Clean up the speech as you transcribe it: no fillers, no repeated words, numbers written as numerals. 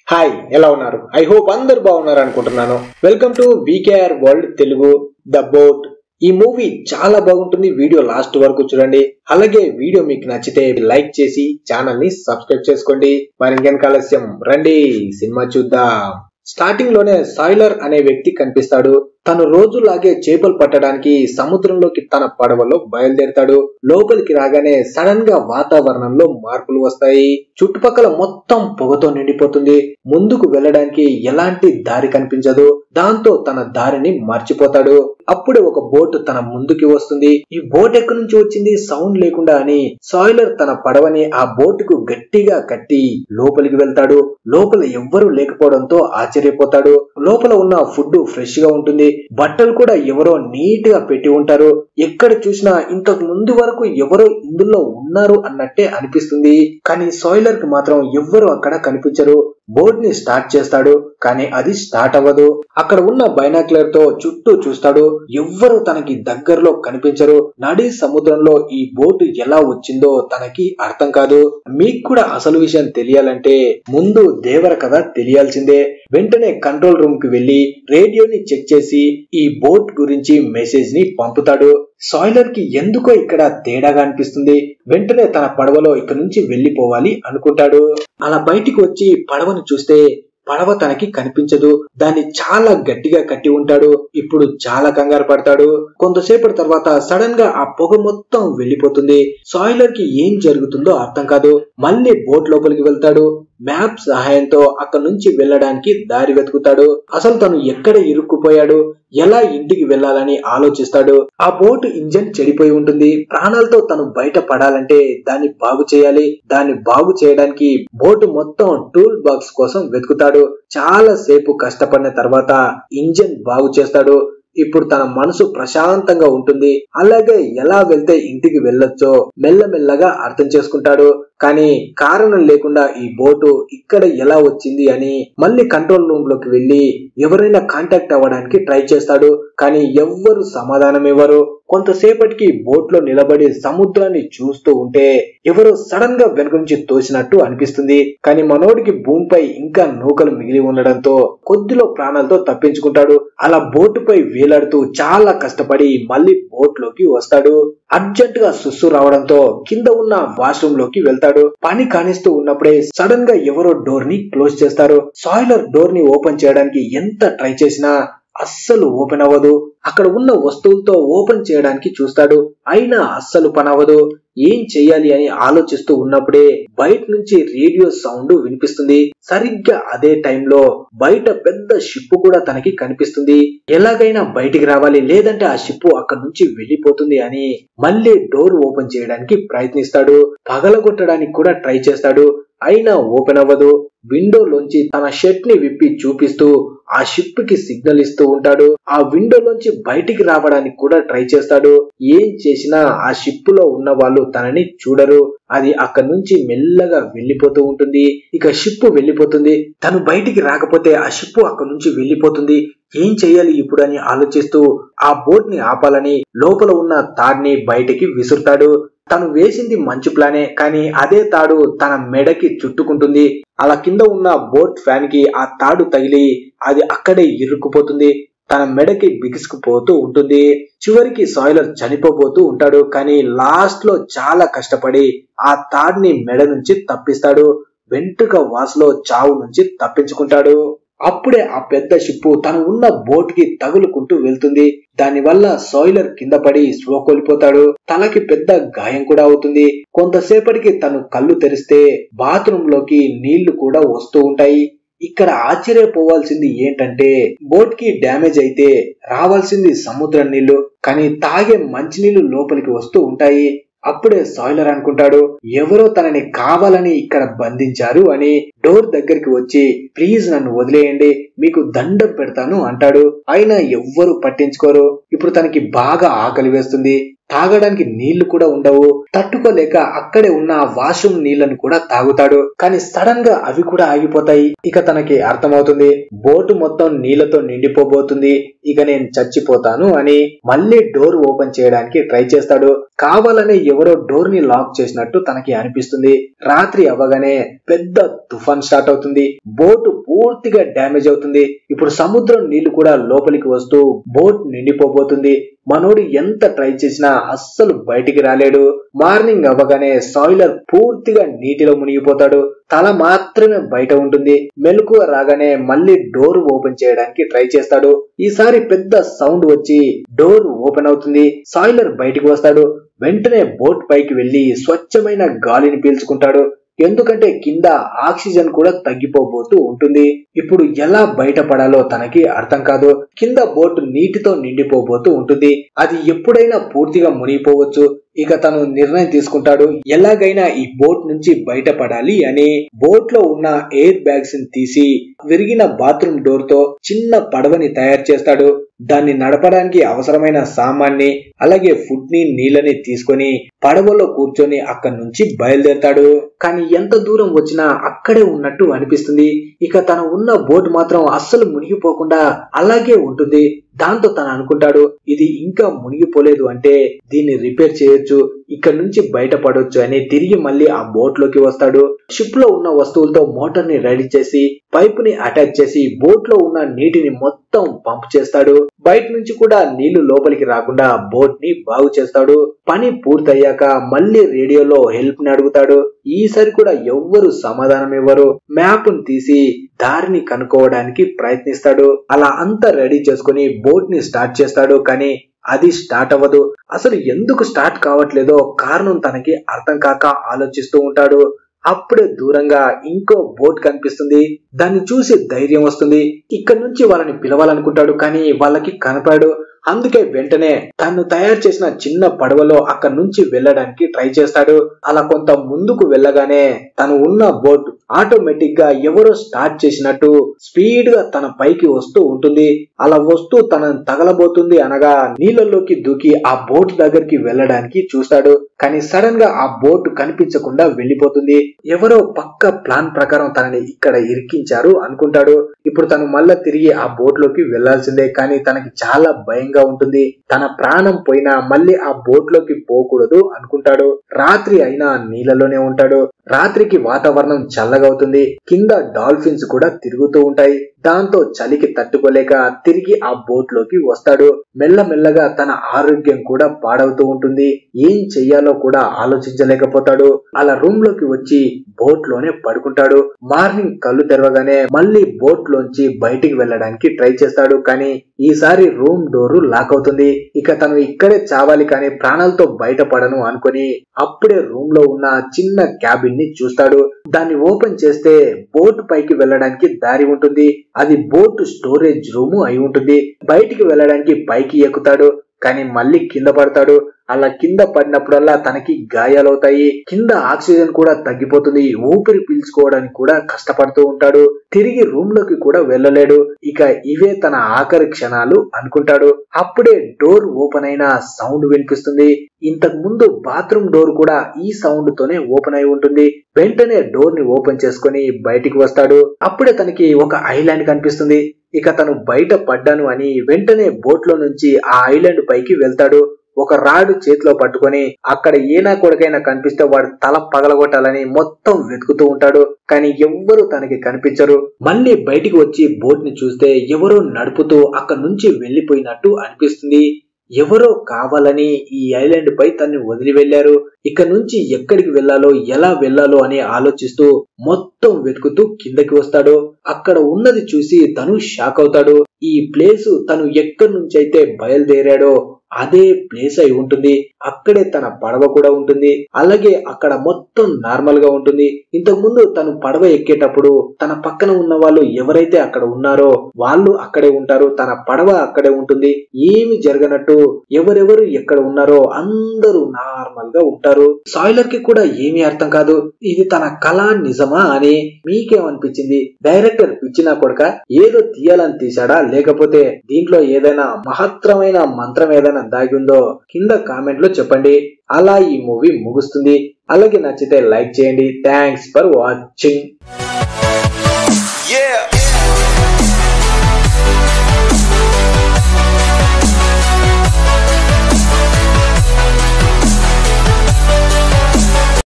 Hi, ఎలా ఉన్నారు? I hope అందరు బాగున్నారు అనుకుంటున్నాను. Welcome to VKR world Telugu the boat. ఈ మూవీ చాలా బాగుంటుంది. వీడియో లాస్ట్ వరకు చూడండి. అలాగే వీడియో మీకు నచ్చితే లైక్ చేసి ఛానల్ ని సబ్స్క్రైబ్ చేసుకోండి. మరి ఇంకెన్ ఆలస్యం, రండి సినిమా చూద్దాం. స్టార్టింగ్ లోనే సాయిలర్ అనే వ్యక్తి కనిపిస్తాడు. తను రోజులాగే చేపలు పట్టడానికి సముద్రంలోకి తన పడవలో బయలుదేరతాడు. లోపలికి రాగానే సడన్ గా వాతావరణంలో మార్పులు వస్తాయి. చుట్టుపక్కల మొత్తం పొగతో నిండిపోతుంది. ముందుకు వెళ్ళడానికి ఎలాంటి దారి కనిపించదు. దాంతో తన దారిని మర్చిపోతాడు. అప్పుడే ఒక బోట్ తన ముందుకి వస్తుంది. ఈ బోట్ ఎక్కడి నుంచి వచ్చింది సౌండ్ లేకుండా అని సాయిలర్ తన పడవని ఆ బోటుకు గట్టిగా కట్టి లోపలికి వెళ్తాడు. లోపల ఎవ్వరూ లేకపోవడంతో ఆశ్చర్యపోతాడు. లోపల ఉన్న ఫుడ్ ఫ్రెష్ గా ఉంటుంది. బట్టలు కూడా ఎవరో నీట్ గా పెట్టి ఉంటారు. ఎక్కడ చూసినా ఇంతకు ముందు వరకు ఎవరో ఇందులో ఉన్నారు అన్నట్టే అనిపిస్తుంది. కానీ సాయిలర్ కి మాత్రం ఎవ్వరూ అక్కడ కనిపించరు. బోట్ ని స్టార్ట్ చేస్తాడు, కానీ అది స్టార్ట్ అవ్వదు. అక్కడ ఉన్న బైనాక్యులర్ తో చుట్టూ చూస్తాడు. ఎవ్వరూ తనకి దగ్గరలో కనిపించరు. నడి సముద్రంలో ఈ బోటు ఎలా వచ్చిందో తనకి అర్థం కాదు. మీకు కూడా అసలు విషయం తెలియాలంటే ముందు దేవర కథ తెలియాల్సిందే. వెంటనే కంట్రోల్ రూమ్ కి వెళ్లి రేడియోని చెక్ చేసి ఈ బోట్ గురించి మెసేజ్ ని పంపుతాడు. సాయిలర్ కి ఎందుకో ఇక్కడ తేడాగా అనిపిస్తుంది. వెంటనే తన పడవలో ఇక్కడ నుంచి వెళ్లిపోవాలి అనుకుంటాడు. అలా బయటికి వచ్చి పడవను చూస్తే పడవ తనకి కనిపించదు. దాన్ని చాలా గట్టిగా కట్టి ఉంటాడు. ఇప్పుడు చాలా కంగారు పడతాడు. కొంతసేపటి తర్వాత సడన్ గా ఆ పొగ మొత్తం వెళ్లిపోతుంది. సాయిలర్ కి ఏం జరుగుతుందో అర్థం కాదు. మళ్ళీ బోట్ లోపలికి వెళ్తాడు. మ్యాప్ సహాయంతో అక్కడ నుంచి వెళ్ళడానికి దారి వెతుకుతాడు. అసలు తను ఎక్కడ ఇరుక్కుపోయాడు, ఎలా ఇంటికి వెళ్లాలని ఆలోచిస్తాడు. ఆ బోట్ ఇంజన్ చెడిపోయి ఉంటుంది. ప్రాణాలతో తను బయట పడాలంటే దాన్ని బాగు చేయాలి. దాన్ని బాగు చేయడానికి బోటు మొత్తం టూల్ బాక్స్ కోసం వెతుకుతాడు. చాలా సేపు కష్టపడిన తర్వాత ఇంజన్ బాగు చేస్తాడు. ఇప్పుడు తన మనసు ప్రశాంతంగా ఉంటుంది. అలాగే ఎలా వెళ్తే ఇంటికి వెళ్ళొచ్చో మెల్లమెల్లగా అర్థం చేసుకుంటాడు. కానీ కారణం లేకుండా ఈ బోటు ఇక్కడ ఎలా వచ్చింది అని మళ్ళీ కంట్రోల్ రూమ్ లోకి వెళ్లి ఎవరైనా కాంటాక్ట్ అవ్వడానికి ట్రై చేస్తాడు. కానీ ఎవ్వరు సమాధానం ఇవ్వరు. కొంతసేపటికి బోట్ లో నిలబడి సముద్రాన్ని చూస్తూ ఉంటే ఎవరో సడన్ గా వెనుక నుంచి తోసినట్టు అనిపిస్తుంది. కానీ మనోడికి భూమిపై ఇంకా నూకలు మిగిలి ఉండడంతో కొద్దిలో ప్రాణాలతో తప్పించుకుంటాడు. అలా బోటుపై వేలాడుతూ చాలా కష్టపడి మళ్ళీ బోట్ లోకి వస్తాడు. అర్జెంట్ గా సుస్సు రావడంతో కింద ఉన్న వాష్రూమ్ లోకి వెళ్తాడు. పని కానిస్తూ ఉన్నప్పుడే సడన్ గా ఎవరో డోర్ ని క్లోజ్ చేస్తారు. సాయిలర్ డోర్ ని ఓపెన్ చేయడానికి ఎంత ట్రై చేసినా అస్సలు ఓపెన్ అవ్వదు. అక్కడ ఉన్న వస్తువులతో ఓపెన్ చేయడానికి చూస్తాడు, అయినా అస్సలు పని అవ్వదు. ఏం చెయ్యాలి అని ఆలోచిస్తూ ఉన్నప్పుడే బయట నుంచి రేడియో సౌండ్ వినిపిస్తుంది. సరిగ్గా అదే టైంలో బయట పెద్ద షిప్ కూడా తనకి కనిపిస్తుంది. ఎలాగైనా బయటికి రావాలి, లేదంటే ఆ షిప్ అక్కడ నుంచి వెళ్లిపోతుంది అని మళ్ళీ డోర్ ఓపెన్ చేయడానికి ప్రయత్నిస్తాడు. పగలగొట్టడానికి కూడా ట్రై చేస్తాడు, అయినా ఓపెన్ అవ్వదు. విండోలోంచి తన షర్ట్ ని విప్పి చూపిస్తూ ఆ షిప్ కి సిగ్నల్ ఇస్తూ ఉంటాడు. ఆ విండోలోంచి బయటికి రావడానికి కూడా ట్రై చేస్తాడు. ఏం చేసినా ఆ షిప్ లో ఉన్న వాళ్ళు తనని చూడరు. అది అక్కడి నుంచి మెల్లగా వెళ్లిపోతూ ఉంటుంది. ఇక షిప్ వెళ్లిపోతుంది. తను బయటికి రాకపోతే ఆ షిప్ అక్కడి నుంచి వెళ్లిపోతుంది. ఏం చెయ్యాలి ఇప్పుడు అని ఆలోచిస్తూ ఆ బోట్ ని ఆపాలని లోపల ఉన్న తాడ్ని బయటికి విసురుతాడు. తను వేసింది మంచి ప్లానే, కానీ అదే తాడు తన మెడకి చుట్టుకుంటుంది. అలా కింద ఉన్న బోట్ ఫ్యాన్ కి ఆ తాడు తగిలి అది అక్కడే ఇరుక్కుపోతుంది. తన మెడకి బిగుసుకుపోతూ ఉంటుంది. చివరికి సాయిలర్ చనిపోబోతూ ఉంటాడు. కానీ లాస్ట్ లో చాలా కష్టపడి ఆ తాడ్ని మెడ నుంచి తప్పిస్తాడు. వెంట్రుక వాసులో చావు నుంచి తప్పించుకుంటాడు. అప్పుడే ఆ పెద్ద షిప్ తను ఉన్న బోట్ కి తగులుకుంటూ వెళ్తుంది. దాని వల్ల సాయిలర్ కింద పడి స్పృహ కోల్పోతాడు. తలకి పెద్ద గాయం కూడా అవుతుంది. కొంతసేపటికి తను కళ్ళు తెరిస్తే బాత్రూమ్ లోకి నీళ్లు కూడా వస్తూ ఉంటాయి. ఇక్కడ ఆశ్చర్యపోవాల్సింది ఏంటంటే బోట్ కి డ్యామేజ్ అయితే రావాల్సింది సముద్రం నీళ్లు, కానీ తాగే మంచినీళ్లు లోపలికి వస్తూ ఉంటాయి. అప్పుడే సాయిలర్ అనుకుంటాడు, ఎవరో తనని కావాలని ఇక్కడ బంధించారు అని. డోర్ దగ్గరికి వచ్చి ప్లీజ్ నన్ను వదిలేయండి, మీకు దండం పెడతాను అంటాడు. అయినా ఎవ్వరూ పట్టించుకోరు. ఇప్పుడు తనకి బాగా ఆకలి వేస్తుంది. తాగడానికి నీళ్లు కూడా ఉండవు. తట్టుకోలేక అక్కడే ఉన్న వాష్రూమ్ నీళ్లను కూడా తాగుతాడు. కానీ సడన్ గా అవి కూడా ఆగిపోతాయి. ఇక తనకి అర్థమవుతుంది బోటు మొత్తం నీళ్లతో నిండిపోబోతుంది, ఇక నేను చచ్చిపోతాను అని. మళ్ళీ డోర్ ఓపెన్ చేయడానికి ట్రై చేస్తాడు. కావాలనే ఎవరో డోర్ ని లాక్ చేసినట్టు తనకి అనిపిస్తుంది. రాత్రి అవ్వగానే పెద్ద తుఫాన్ స్టార్ట్ అవుతుంది. బోటు పూర్తిగా డ్యామేజ్ అవుతుంది. ఇప్పుడు సముద్రం నీళ్లు కూడా లోపలికి వస్తూ బోట్ నిండిపోబోతుంది. మనోడు ఎంత ట్రై చేసినా అస్సలు బయటికి రాలేడు. మార్నింగ్ అవ్వగానే సాయిలర్ పూర్తిగా నీటిలో మునిగిపోతాడు. తల మాత్రమే బయట ఉంటుంది. మెలకువ రాగానే మళ్ళీ డోర్ ఓపెన్ చేయడానికి ట్రై చేస్తాడు. ఈసారి పెద్ద సౌండ్ వచ్చి డోర్ ఓపెన్ అవుతుంది. సాయిలర్ బయటికి వస్తాడు. వెంటనే బోట్ పైకి వెళ్లి స్వచ్ఛమైన గాలిని పీల్చుకుంటాడు. ఎందుకంటే కింద ఆక్సిజన్ కూడా తగ్గిపోబోతూ ఉంటుంది. ఇప్పుడు ఎలా బయటపడాలో తనకి అర్థం కాదు. కింద బోట్ నీటితో నిండిపోబోతూ ఉంటుంది. అది ఎప్పుడైనా పూర్తిగా మునిగిపోవచ్చు. ఇక తను నిర్ణయం తీసుకుంటాడు, ఎలాగైనా ఈ బోట్ నుంచి బయటపడాలి అని. బోట్ లో ఉన్న ఎయిర్ బ్యాగ్స్ ని తీసి విరిగిన బాత్రూమ్ డోర్ తో చిన్న పడవని తయారు చేస్తాడు. దాన్ని నడపడానికి అవసరమైన సామాన్ని అలాగే ఫుడ్ ని నీళ్ళని తీసుకొని పడవలో కూర్చొని అక్కడి నుంచి బయలుదేరతాడు. కానీ ఎంత దూరం వచ్చినా అక్కడే ఉన్నట్టు అనిపిస్తుంది. ఇక తను ఉన్న బోట్ మాత్రం అస్సలు మునిగిపోకుండా అలాగే ఉంటుంది. దాంతో తను అనుకుంటాడు, ఇది ఇంకా మునిగిపోలేదు అంటే దీన్ని రిపేర్ చేయొచ్చు, ఇక్కడ నుంచి బయటపడొచ్చు అని తిరిగి మళ్ళీ ఆ బోట్ లోకి వస్తాడు. షిప్ లో ఉన్న వస్తువులతో మోటార్ ని రెడీ చేసి పైప్ ని అటాచ్ చేసి బోట్ లో ఉన్న నీటిని మొత్తం పంప్ చేస్తాడు. బయట నుంచి కూడా నీళ్లు లోపలికి రాకుండా బోట్ ని బాగు చేస్తాడు. పని పూర్తయ్యాక మళ్ళీ రేడియోలో హెల్ప్ ని అడుగుతాడు. ఈసారి కూడా ఎవ్వరు సమాధానం ఇవ్వరు. మ్యాప్ ని తీసి దారిని కనుక్కోవడానికి ప్రయత్నిస్తాడు. అలా అంతా రెడీ చేసుకుని బోట్ ని స్టార్ట్ చేస్తాడు. కానీ అది స్టార్ట్ అవ్వదు. అసలు ఎందుకు స్టార్ట్ కావట్లేదో కారణం తనకి అర్థం కాక ఆలోచిస్తూ ఉంటాడు. అప్పుడే దూరంగా ఇంకో బోట్ కనిపిస్తుంది. దాన్ని చూసి ధైర్యం వస్తుంది. ఇక్కడ నుంచి వాళ్ళని పిలవాలనుకుంటాడు కానీ వాళ్ళకి కనపడు. అందుకే వెంటనే తను తయారు చేసిన చిన్న పడవలో అక్కడి నుంచి వెళ్ళడానికి ట్రై చేస్తాడు. అలా కొంత ముందుకు వెళ్ళగానే తను ఉన్న బోట్ ఆటోమేటిక్ గా ఎవరో స్టార్ట్ చేసినట్టు స్పీడ్ గా తన పైకి వస్తూ ఉంటుంది. అలా వస్తూ తనను తగలబోతుంది అనగా నీళ్ళలోకి దూకి ఆ బోట్ దగ్గరికి వెళ్ళడానికి చూస్తాడు. కానీ సడన్ గా ఆ బోట్ కనిపించకుండా వెళ్లిపోతుంది. ఎవరో పక్క ప్లాన్ ప్రకారం తనని ఇక్కడ ఇరికించారు అనుకుంటాడు. ఇప్పుడు తను మళ్ళా తిరిగి ఆ బోట్ లోకి వెళ్లాల్సిందే. కానీ తనకి చాలా భయంగా ఉంటుంది. తన ప్రాణం పోయినా మళ్ళీ ఆ బోట్ లోకి పోకూడదు అనుకుంటాడు. రాత్రి అయినా నీళ్ళలోనే ఉంటాడు. రాత్రికి వాతావరణం చల్లగా అవుతుంది. కింద డాల్ఫిన్స్ కూడా తిరుగుతూ ఉంటాయి. దాంతో చలికి తట్టుకోలేక తిరిగి ఆ బోట్ లోకి వస్తాడు. మెల్లమెల్లగా తన ఆరోగ్యం కూడా పాడవుతూ ఉంటుంది. ఏం చెయ్యాలో కూడా ఆలోచించలేకపోతాడు. అలా రూమ్ లోకి వచ్చి బోట్ లోనే పడుకుంటాడు. మార్నింగ్ కళ్ళు తెరవగానే మళ్ళీ బోట్ లోంచి బయటికి వెళ్ళడానికి ట్రై చేస్తాడు. కానీ ఈసారి రూమ్ డోరు లాక్ అవుతుంది. ఇక తను ఇక్కడే చావాలి కానీ ప్రాణాలతో బయటపడను అనుకుని అప్పుడే రూమ్ లో ఉన్న చిన్న క్యాబిన్ ని చూస్తాడు. దాన్ని ఓపెన్ చేస్తే బోట్ పైకి వెళ్ళడానికి దారి ఉంటుంది. అది బోట్ స్టోరేజ్ రూమ్ అయి ఉంటుంది. బయటికి వెళ్ళడానికి పైకి ఎక్కుతాడు కానీ మళ్ళీ కింద పడతాడు. అలా కింద పడినప్పుడల్లా తనకి గాయాలవుతాయి. కింద ఆక్సిజన్ కూడా తగ్గిపోతుంది. ఊపిరి పీల్చుకోవడానికి కూడా కష్టపడుతూ ఉంటాడు. తిరిగి రూమ్ లోకి కూడా వెళ్ళలేడు. ఇక ఇవే తన ఆఖరి క్షణాలు అనుకుంటాడు. అప్పుడే డోర్ ఓపెన్ అయిన సౌండ్ వినిపిస్తుంది. ఇంతకు ముందు బాత్రూమ్ డోర్ కూడా ఈ సౌండ్ తోనే ఓపెన్ అయి ఉంటుంది. వెంటనే డోర్ ని ఓపెన్ చేసుకుని బయటికి వస్తాడు. అప్పుడే తనకి ఒక ఐలాండ్ కనిపిస్తుంది. ఇక తను బయట పడ్డాను అని వెంటనే బోట్ లో నుంచి ఆ ఐలాండ్ పైకి వెళ్తాడు. ఒక రాడు చేతిలో పట్టుకొని అక్కడ ఏనా కొడుకైనా కనిపిస్తే వాడు తల పగలగొట్టాలని మొత్తం వెతుకుతూ ఉంటాడు. కానీ ఎవ్వరూ తనకి కనిపించరు. మళ్ళీ బయటికి వచ్చి బోట్ ని చూస్తే ఎవరో నడుపుతూ అక్కడి నుంచి వెళ్లిపోయినట్టు అనిపిస్తుంది. ఎవరో కావాలని ఈ ఐలాండ్ పై తన్ని వదిలి వెళ్లారు. ఇక నుంచి ఎక్కడికి వెళ్లాలో ఎలా వెళ్లాలో అని ఆలోచిస్తూ మొత్తం వెతుకుతూ కిందకి వస్తాడు. అక్కడ ఉన్నది చూసి తను షాక్ అవుతాడు. ఈ ప్లేసు తను ఎక్కడి నుంచి అయితే బయలుదేరాడో అదే ప్లేస్ అయి ఉంటుంది. అక్కడే తన పడవ కూడా ఉంటుంది. అలాగే అక్కడ మొత్తం నార్మల్ గా ఉంటుంది. ఇంతకు ముందు తను పడవ ఎక్కేటప్పుడు తన పక్కన ఉన్న వాళ్ళు ఎవరైతే అక్కడ ఉన్నారో వాళ్ళు అక్కడే ఉంటారు. తన పడవ అక్కడే ఉంటుంది. ఏమి జరగనట్టు ఎవరెవరు ఎక్కడ ఉన్నారో అందరూ నార్మల్ గా ఉంటారు. సాయిలర్ కి కూడా ఏమీ అర్థం కాదు. ఇది తన కళ నిజమా అని. మీకేమనిపించింది? డైరెక్టర్ పిచ్చినా కొడక ఏదో తీయాలని తీశాడా లేకపోతే దీంట్లో ఏదైనా మహత్తరమైన మంత్రం ఏదైనా దాగి ఉందో కింద కామెంట్ లో చెప్పండి. అలా ఈ మూవీ ముగుస్తుంది. అలాగే నచ్చితే లైక్ చేయండి. Thanks for watching.